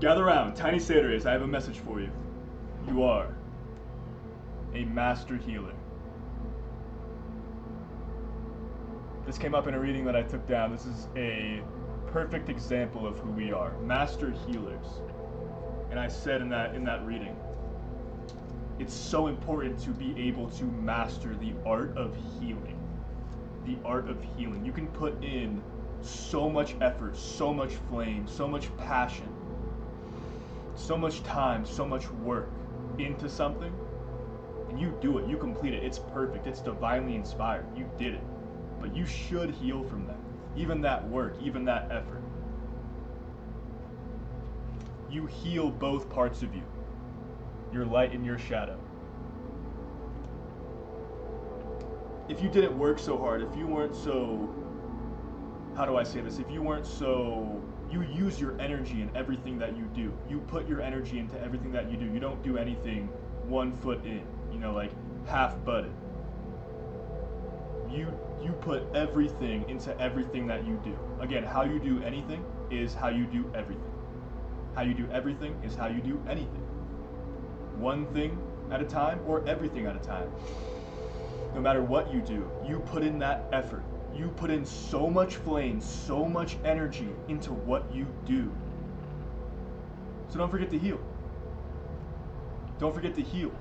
Gather round, Tiny Satyrs, I have a message for you. You are a master healer. This came up in a reading that I took down. This is a perfect example of who we are, master healers. And I said in that reading, it's so important to be able to master the art of healing. The art of healing. You can put in so much effort, so much flame, so much passion, so much time, so much work into something, and you do it, you complete it, it's perfect, it's divinely inspired, you did it. But you should heal from that. Even that work, even that effort. You heal both parts of you, your light and your shadow. If you didn't work so hard, if you weren't so, how do I say this? If you weren't so, you use your energy in everything that you do. You put your energy into everything that you do. You don't do anything 1 foot in, like half-butted. You put everything into everything that you do. Again, how you do anything is how you do everything. How you do everything is how you do anything. One thing at a time or everything at a time. No matter what you do, you put in that effort. You put in so much flame, so much energy into what you do. So don't forget to heal. Don't forget to heal.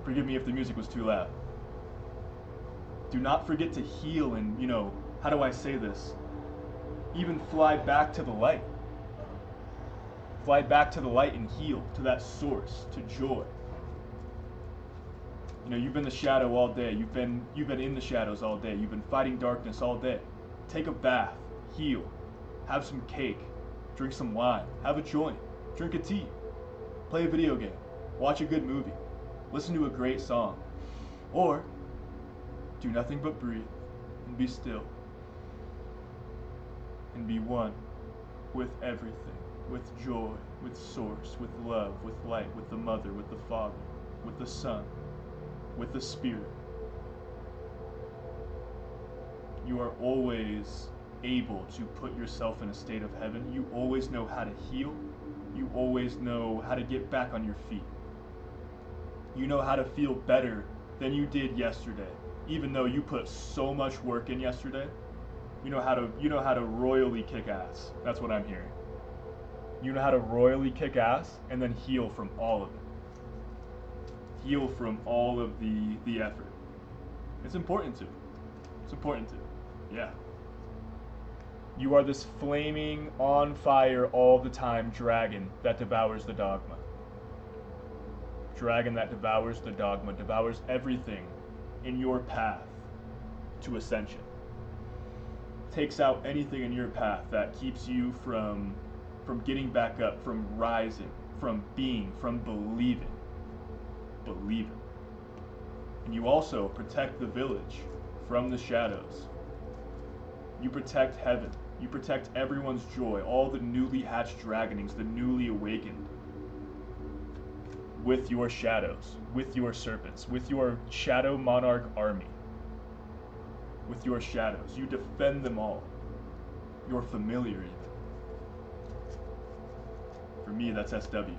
Forgive me if the music was too loud. Do not forget to heal and, how do I say this? Even fly back to the light. Fly back to the light and heal to that source, to joy. You've been the shadow all day. You've been in the shadows all day. You've been fighting darkness all day. Take a bath, heal, have some cake, drink some wine, have a joint, drink a tea, play a video game, watch a good movie, listen to a great song, or do nothing but breathe and be still and be one with everything, with joy, with source, with love, with light, with the mother, with the father, with the son, with the spirit. You are always able to put yourself in a state of heaven. You always know how to heal. You always know how to get back on your feet. You know how to feel better than you did yesterday. Even though you put so much work in yesterday, you know how to royally kick ass. That's what I'm hearing. You know how to royally kick ass and then heal from all of it. Heal from all of the effort. It's important to. It's important to. Yeah. You are this flaming, on fire all the time dragon that devours the dogma. Dragon that devours the dogma, devours everything in your path to ascension. Takes out anything in your path that keeps you from getting back up, from rising, from being, from believing. Believing. And you also protect the village from the shadows. You protect heaven. You protect everyone's joy, all the newly hatched dragonings, the newly awakened. With your shadows, with your serpents, with your shadow monarch army. With your shadows. You defend them all. Your familiar even. For me, that's SW.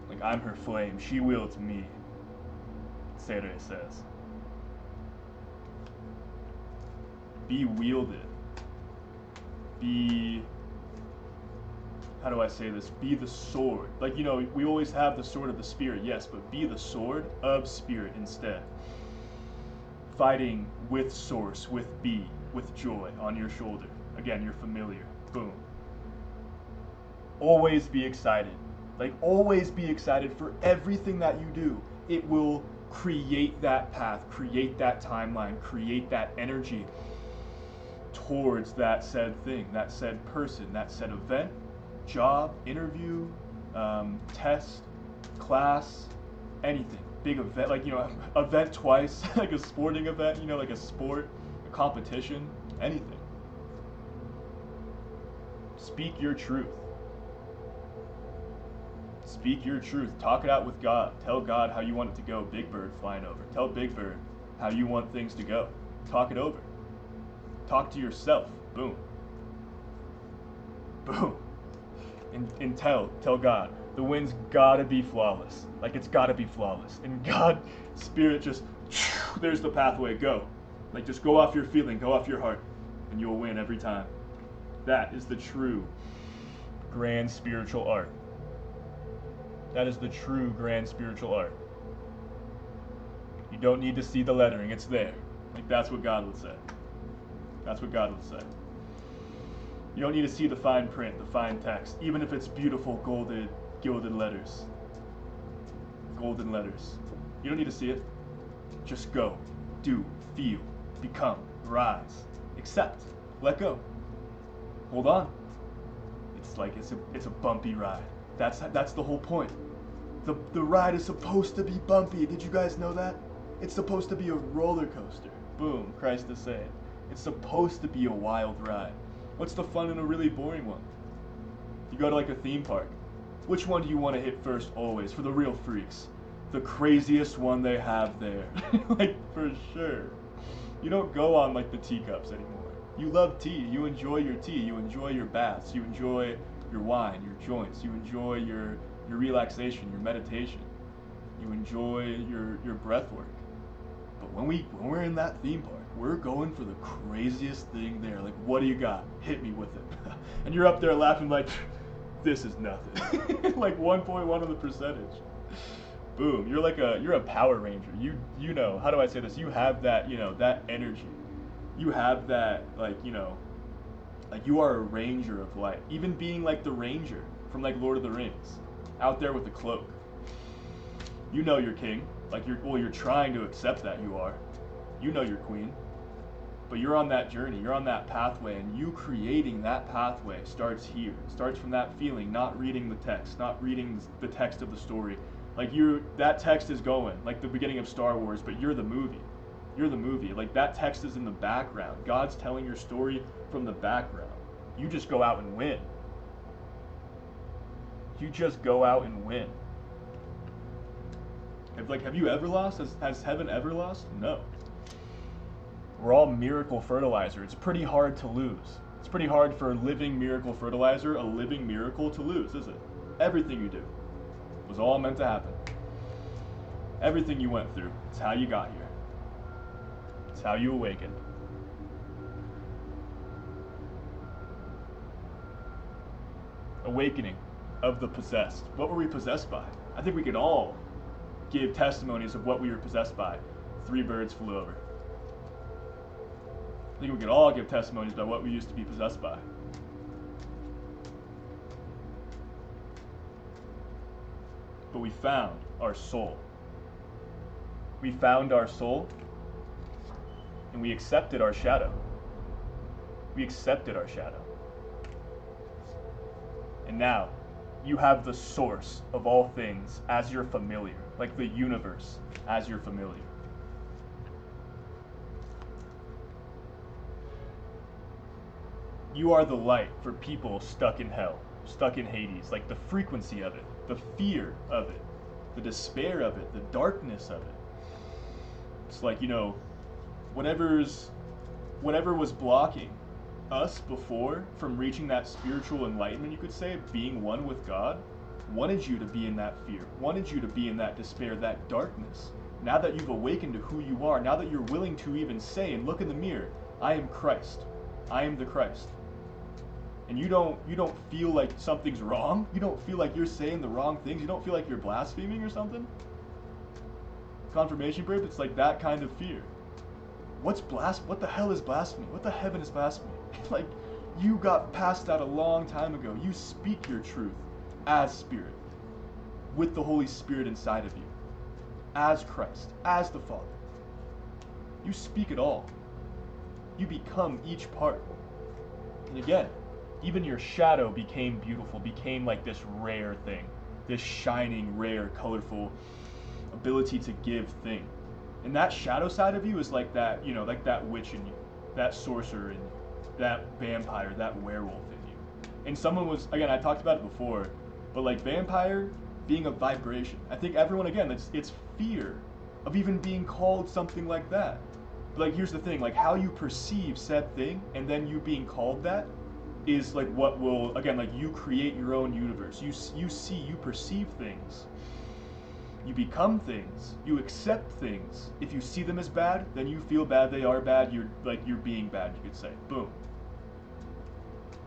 Like, I'm her flame. She wields me. Sere says. Be wielded. Be, how do I say this? Be the sword. Like, we always have the sword of the spirit, yes, but be the sword of spirit instead. Fighting with source, with be, with joy on your shoulder. Again, you're familiar. Boom. Always be excited. Like, always be excited for everything that you do. It will create that path, create that timeline, create that energy towards that said thing, that said person, that said event, job, interview, test, class, anything. Big event, like, event twice, like a sporting event, like a sport, a competition, anything. Speak your truth. Speak your truth. Talk it out with God. Tell God how you want it to go. Big Bird flying over. Tell Big Bird how you want things to go. Talk it over. Talk to yourself. Boom. Boom. and tell God, the wind's gotta be flawless. Like it's gotta be flawless. And God, Spirit just, there's the pathway, go. Like just go off your feeling, go off your heart, and you'll win every time. That is the true grand spiritual art. That is the true grand spiritual art. You don't need to see the lettering, it's there. Like that's what God would say. That's what God would say. You don't need to see the fine print, the fine text, even if it's beautiful gilded letters. Golden letters. You don't need to see it. Just go, do, feel, become, rise, accept, let go. Hold on. It's like it's a bumpy ride. That's the whole point. The ride is supposed to be bumpy. Did you guys know that? It's supposed to be a roller coaster. Boom, Christ is saying. It's supposed to be a wild ride. What's the fun in a really boring one? You go to like a theme park. Which one do you want to hit first always for the real freaks? The craziest one they have there. Like for sure. You don't go on like the teacups anymore. You love tea. You enjoy your tea. You enjoy your baths. You enjoy your wine, your joints. You enjoy your relaxation, your meditation. You enjoy your breath work. But when we're in that theme park, we're going for the craziest thing there. Like, what do you got? Hit me with it. And you're up there laughing like, this is nothing. Like 1.1 of the percentage. Boom. You're a Power Ranger. You know, how do I say this? You have that, that energy. You have that, like you are a ranger of light. Even being like the ranger from like Lord of the Rings, out there with the cloak. You know you're king. Like you're trying to accept that you are. You know you're queen. But you're on that journey. You're on that pathway, and you creating that pathway starts here. It starts from that feeling, not reading the text, not reading the text of the story. Like that text is going, like the beginning of Star Wars, but you're the movie. You're the movie. Like that text is in the background. God's telling your story from the background. You just go out and win. You just go out and win. Have you ever lost? Has heaven ever lost? No. We're all miracle fertilizer. It's pretty hard to lose. It's pretty hard for a living miracle fertilizer, a living miracle to lose, is it? Everything you do was all meant to happen. Everything you went through, it's how you got here. It's how you awakened. Awakening of the possessed. What were we possessed by? I think we could all give testimonies of what we were possessed by. 3 birds flew over. I think we could all give testimonies about what we used to be possessed by. But we found our soul. We found our soul, and we accepted our shadow. We accepted our shadow. And now, you have the source of all things as your familiar, like the universe as your familiar. You are the light for people stuck in hell, stuck in Hades, like the frequency of it, the fear of it, the despair of it, the darkness of it. It's like, whatever was blocking us before from reaching that spiritual enlightenment, you could say, being one with God, wanted you to be in that fear, wanted you to be in that despair, that darkness. Now that you've awakened to who you are, now that you're willing to even say and look in the mirror, I am Christ. I am the Christ. And you don't feel like something's wrong. You don't feel like you're saying the wrong things. You don't feel like you're blaspheming or something. Confirmation proof, it's like that kind of fear. What the hell is blasphemy? What the heaven is blasphemy? Like, you got past that a long time ago. You speak your truth as Spirit, with the Holy Spirit inside of you, as Christ, as the Father. You speak it all. You become each part. And again, even your shadow became beautiful, became like this rare thing, this shining, rare, colorful ability to give thing. And that shadow side of you is like that, like that witch in you, that sorcerer in you, that vampire, that werewolf in you. And someone was, again, I talked about it before, but like vampire being a vibration. I think everyone, again, it's fear of even being called something like that. But like, here's the thing, like how you perceive said thing and then you being called that, is like what will, again, like you create your own universe. You see, you perceive things. You become things. You accept things. If you see them as bad, then you feel bad they are bad. You're being bad, you could say. Boom.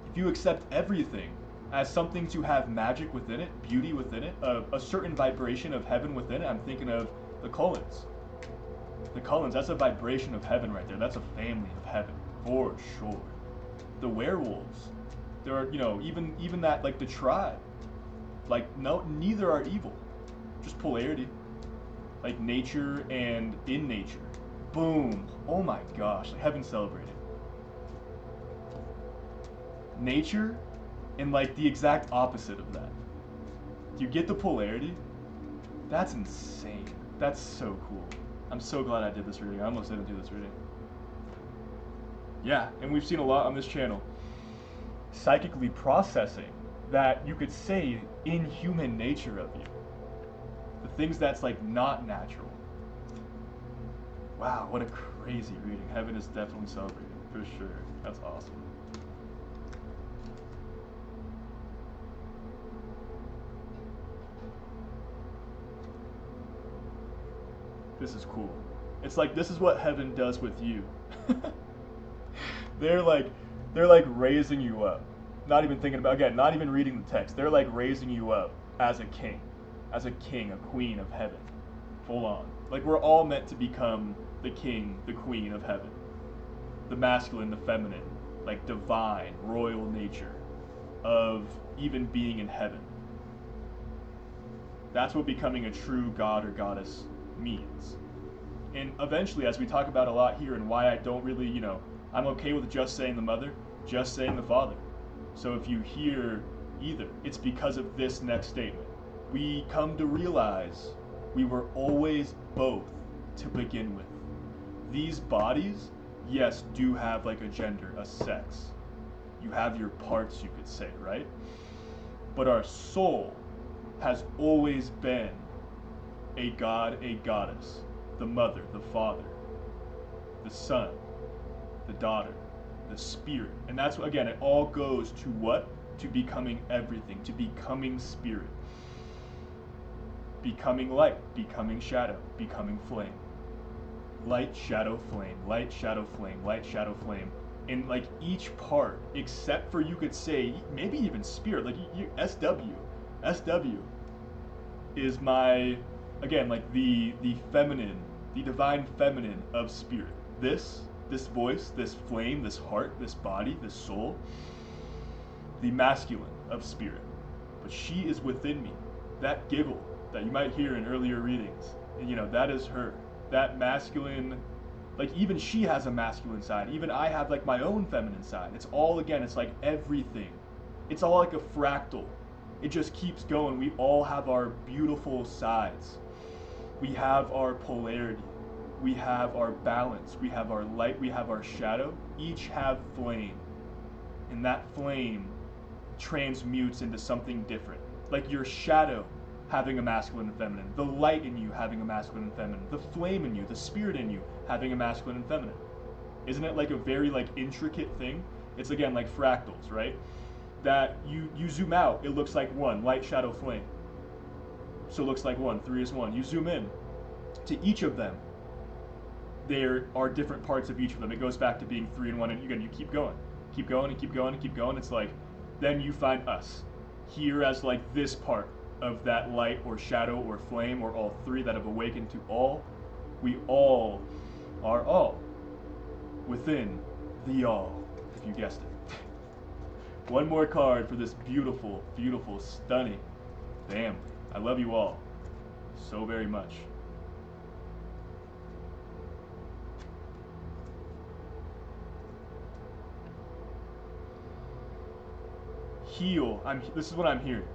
If you accept everything as something to have magic within it, beauty within it, a certain vibration of heaven within it, I'm thinking of the Cullens. The Cullens, that's a vibration of heaven right there. That's a family of heaven, for sure. The werewolves, there are, even that, like the tribe, like no, neither are evil, just polarity, like nature and in nature. Boom. Oh my gosh, like heaven celebrated. Nature and like the exact opposite of that. Do you get the polarity? That's insane. That's so cool. I'm so glad I did this reading. I almost didn't do this reading. Yeah, and we've seen a lot on this channel. Psychically processing that you could say inhuman nature of you. The things that's like not natural. Wow, what a crazy reading. Heaven is definitely celebrating, for sure. That's awesome. This is cool. It's like, this is what heaven does with you. They're like raising you up. Not even thinking about, again, not even reading the text. They're like raising you up as a king, a queen of heaven, full on. Like we're all meant to become the king, the queen of heaven. The masculine, the feminine, like divine, royal nature of even being in heaven. That's what becoming a true god or goddess means. And eventually, as we talk about a lot here, and why I don't really, I'm okay with just saying the mother, just saying the father. So if you hear either, it's because of this next statement. We come to realize we were always both to begin with. These bodies, yes, do have like a gender, a sex. You have your parts, you could say, right? But our soul has always been a god, a goddess, the mother, the father, the son, the daughter, the spirit. And that's what, again, it all goes to what? To becoming everything, to becoming spirit. Becoming light, becoming shadow, becoming flame. Light, shadow, flame, light, shadow, flame, light, shadow, flame. And like each part, except for, you could say, maybe even spirit, like SW is my, again, like the feminine, the divine feminine of spirit. This voice, this flame, this heart, this body, this soul, the masculine of spirit. But she is within me. That giggle that you might hear in earlier readings, that is her. That masculine, like even she has a masculine side. Even I have like my own feminine side. It's all, again, it's like everything. It's all like a fractal. It just keeps going. We all have our beautiful sides. We have our polarity. We have our balance. We have our light. We have our shadow. Each have flame. And that flame transmutes into something different. Like your shadow having a masculine and feminine. The light in you having a masculine and feminine. The flame in you, the spirit in you having a masculine and feminine. Isn't it like a very like intricate thing? It's, again, like fractals, right? That you zoom out, it looks like one, light, shadow, flame. So it looks like one, 3 is 1. You zoom in to each of them. There are different parts of each of them. It goes back to being 3 and 1, and again, you keep going. Keep going and keep going and keep going. It's like, then you find us here as like this part of that light or shadow or flame, or all 3 that have awakened to all. We all are all within the all, if you guessed it. One more card for this beautiful, beautiful, stunning family. I love you all so very much. Heal. This is what I'm hearing.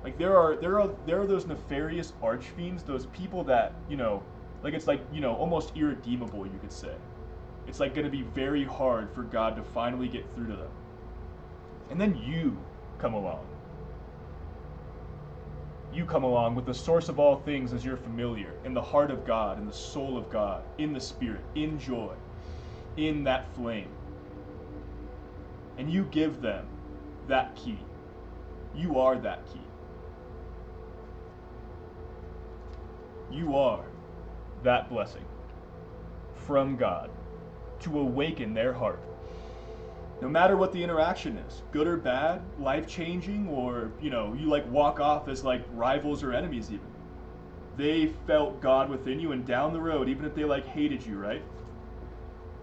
Like there are those nefarious archfiends, those people that, like it's like, almost irredeemable, you could say. It's like going to be very hard for God to finally get through to them. And then you come along. You come along with the source of all things as your familiar, in the heart of God, in the soul of God, in the spirit, in joy, in that flame. and you give them that key. You are that key. You are that blessing from God to awaken their heart. No matter what the interaction is, good or bad, life-changing, or, you like walk off as like rivals or enemies even. They felt God within you, and down the road, even if they like hated you, right?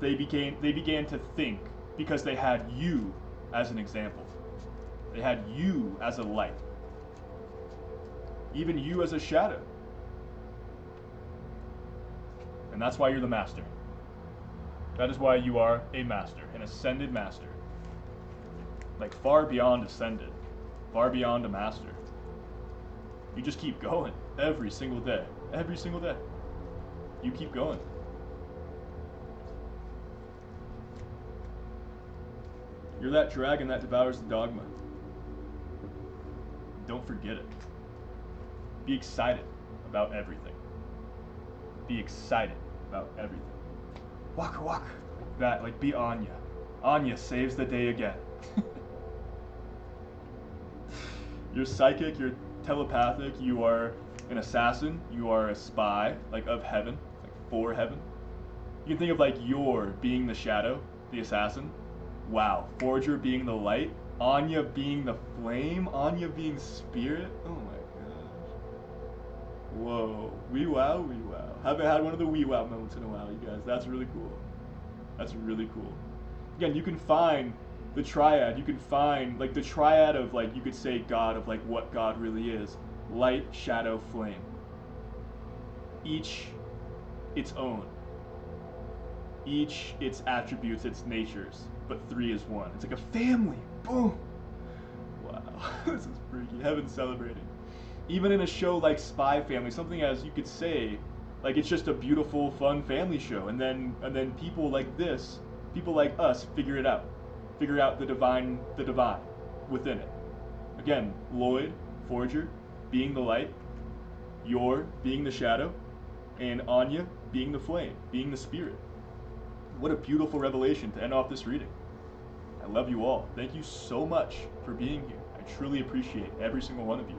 They began to think, because they had you as an example. They had you as a light. Even you as a shadow. And that's why you're the master. That is why you are a master, an ascended master. Like far beyond ascended, far beyond a master. You just keep going every single day. Every single day. You keep going. You're that dragon that devours the dogma. Don't forget it. Be excited about everything. Be excited about everything. Waka waka. That, like, be Anya. Anya saves the day again. You're psychic, you're telepathic, you are an assassin, you are a spy, like, of heaven, like, for heaven. You can think of, like, Yor being the shadow, the assassin. Wow. Forger being the light. Anya being the flame. Anya being spirit. Oh my gosh. Whoa. Wee wow, wee wow. Haven't had one of the wee wow moments in a while, you guys. That's really cool. That's really cool. Again, you can find the triad. You can find, like, the triad of, like, you could say God, of, like, what God really is. Light, shadow, flame. Each its own. Each its attributes, its natures. But three is one. It's like a family. Boom. Wow. This is freaky. Heaven celebrating. Even in a show like Spy Family, something as you could say, like, it's just a beautiful, fun family show, and then people like this, people like us, figure it out. Figure out the divine within it. Again, Lloyd, Forger, being the light, Yor being the shadow, and Anya being the flame, being the spirit. What a beautiful revelation to end off this reading. I love you all. Thank you so much for being here. I truly appreciate every single one of you.